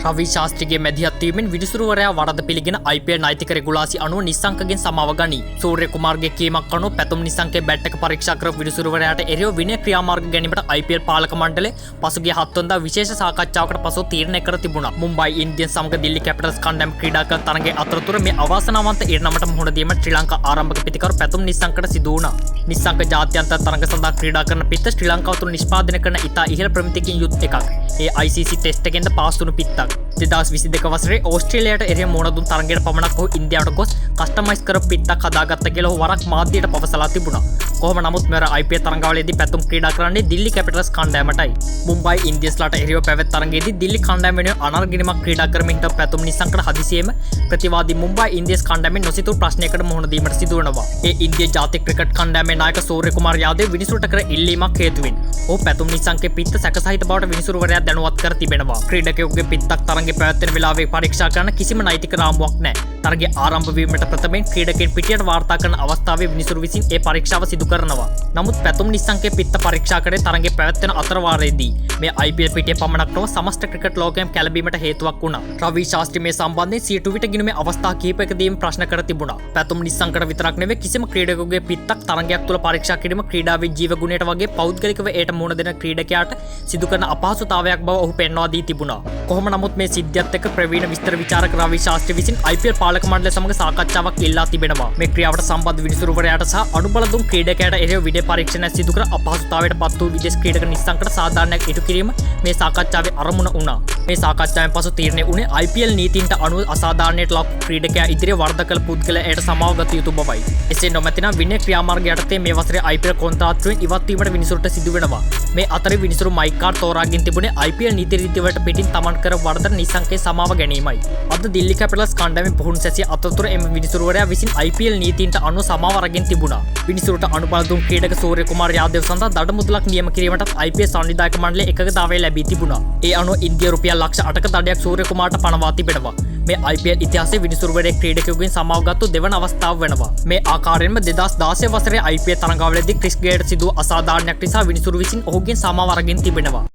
රවි ශාස්ත්‍රීගේ මැදිහත්වීමෙන් විනිසුරුවරයා වරද පිළිගෙන IPL නෛතික රෙගුලාසි අනුව නිස්සංකගෙන් සමාව ගනී. සූර්ය කුමාර්ගේ කීමක් අනුව පැතුම් නිස්සංකේ බැට් එක පරීක්ෂා කර විනිසුරුවරයාට එරෙහිව විනය ක්‍රියාමාර්ග ගැනීමට IPL පාලක මණ්ඩලය පසුගිය 7 වෙනිදා විශේෂ සාකච්ඡාවකට පසු තීරණය කර තිබුණා. මුම්බයි ඉන්දියන්ස් සමග දිල්ලි කැපිටල්ස් කණ්ඩායම ක්‍රීඩා කළ තරගයේ අතරතුර මේ අවාසනාවන්ත ඉරණමට මුහුණ දීමට ශ්‍රී ලංකා ආරම්භක පිතිකරු පැතුම් නිස්සංකට සිදු වුණා. නිස්සංක ජාත්‍යන්තර තරග සඳහා ක්‍රීඩා කරන පිත්ත ශ්‍රී ලංකාව තුළ නිෂ්පාදනය කරන ඉතා ඉහළ ප්‍රමිතියකින් යුත් එකක්. ඒ ICC ටෙස්ට් එකෙන්ද පාස් වුණු පිත්තක්. 2022 වසරේ ඕස්ට්‍රේලියාවට එරෙහිව මුහුණ දුන් තරගයට පමණක් ඔහු ඉන්දියාවට ගොස් කස්ටමයිස් කරපු පිත්තක් හදාගත්ත කියලා ඔහු වරක් මාධ්‍යයට පවසලා තිබුණා. කොහොම නමුත් මෙවර IPL තරගාවලියේදී පැතුම් ක්‍රීඩා කරන්නේ දිල්ලි කැපිටල්ස් කණ්ඩායමටයි. මුම්බයි ඉන්දියන්ස්ලාට එරෙහිව පැවැත් තරගයේදී දිල්ලි කණ්ඩායම වෙනුවෙන් අනර්ගිනිමක් ක්‍රීඩා කරමින් හිටපු පැතුම් නිස්සංකට හදිසියෙම ප්‍රතිවාදී මුම්බයි ඉන්දියන්ස් කණ්ඩායමෙන් නොසිතූ ප්‍රශ්නයකට මුහුණ දීමට සිදු වෙනවා. ඒ ඉන්දිය ජාතික ක්‍රිකට් කණ්ඩායමේ නායක සූර්ය කුමාර් යාදව විනිසුරුට කර ඉල්ලීමක් හේතුවෙන් ඔහු පැතුම් නිස්සංකේ පිත්ත සැකසහිත බවට විනිසුරුවරයා දැනුවත් කර තිබෙනවා. ක්‍රීඩකයෙකුගේ පිත්තක් තරගයේ පැවැත්වෙන වෙලාවේ පරීක්ෂා කරන කිසිම නෛතික රාමුවක් නැහැ. තරගයේ ආරම්භ වීමට ප්‍රථමයෙන් ක්‍රීඩකයන් පිටියට වාර්තා කරන අවස්ථාවේ විනිසුරු විසින් ඒ පරීක්ෂාව සිදු කරනවා. නමුත් පැතුම් නිස්සංකේ පිත්ත පරීක්ෂා කරේ තරගයේ පැවැත්වෙන අතරවාරයේදී මේ IPL පිටියේ පමණක් නොව සමස්ත ක්‍රිකට් ලෝකයේම කැළඹීමට හේතුවක් වුණා. රවි ශාස්ත්‍රී මේ සම්බන්ධයෙන් සිය ට්විට් ගිණුමේ අවස්ථා කිහිපයකදීම ප්‍රශ්න කර තිබුණා. පැතුම් නිස්සංකට විතරක් නෙවෙයි කිසිම ක්‍රීඩකයෙකුගේ පිත්තක් තරගයක් තුළ පරීක්ෂා කිරීම ක්‍රීඩාවේ ජීව ගුණයට වගේ පෞද්ගලිකව ඒට මුහුණ දෙන ක්‍රීඩකයාට සිදු කරන අපහසුතාවයක් බව ඔහු පෙන්වා දී තිබුණා. කොහොම නමුත් මේ සිද්ධියත් එක්ක ප්‍රවීණ විස්තර විචාරක රවි ශාස්ත්‍රී විසින් IPL පාලක මණ්ඩලය සමග සාකච්ඡාවක් ඉල්ලා තිබෙනවා. මේ ක්‍රියාවට සම්බන්ධ විනිසුරුවරයාට සහ අනුබල දුන් ක්‍රීඩකයාට එරෙහිව විඩේ පරීක්ෂණයක් සිදු කර අපහසුතාවයට පත් වූ විදේශ ක්‍රීඩක නිස්සංකට සාධාරණයක් ඉටු කිරීම මේ සාකච්ඡාවේ අරමුණ වුණා. මේ සාකච්ඡාවෙන් පසු තීරණය වුණේ IPL නීතීන්ට අනුව අසාධාරණයට ලක් ක්‍රීඩකයා ඉදිරියේ වරද කළ පුද්ගලයාට සමාව ගත යුතු බවයි. එසේ නොමැතිනම් විනය ක්‍රියාමාර්ග යටතේ මේ වසරේ IPL කොන්ත්‍රාත්තුවෙන් ඉවත් වීමට විනිසුරුට සිදු වෙනවා. මේ අතරේ විනිසුරු මයික් කාඩ් තෝරාගෙන තිබුණේ IPL නීති රීතිවලට පිටින් තමන් කර වරදට නිස්සංකේ සමාව ගැනීමයි. අද දිල්ලි කැපිටල්ස් කණ්ඩායමේ පුහුණු සැසිය අතරතුර එම විනිසුරුවරයා විසින් IPL නීතීන්ට අනුව සමාව අරගෙන තිබුණා. විනිසුරුට අනුබල දුන් ක්‍රීඩක සූර්ය කුමාර් යාදව සඳහා දඩ මුදලක් නියම කිරීමටත් IPL සංවිධායක මණ්ඩලය එකගතාවය ලැබී තිබුණා. ඒ අනුව ඉන්දියා රුපියල් ලක්ෂ 8ක දඩයක් සූර්ය කුමාරට පනවා තිබෙනවා. මේ IPL ඉතිහාසයේ විනිසුරුවරයෙක් ක්‍රීඩකයෙකුගෙන් සමාවගත්තු දෙවන අවස්ථාව වෙනවා. මේ ආකාරයෙන්ම 2016 වසරේ IPL තරගාවලියේදී ක්‍රිස් ගේල්ට සිදු අසාධාරණයක් නිසා විනිසුරු විසින් ඔහුගෙන් සමාව අරගෙන තිබෙනවා.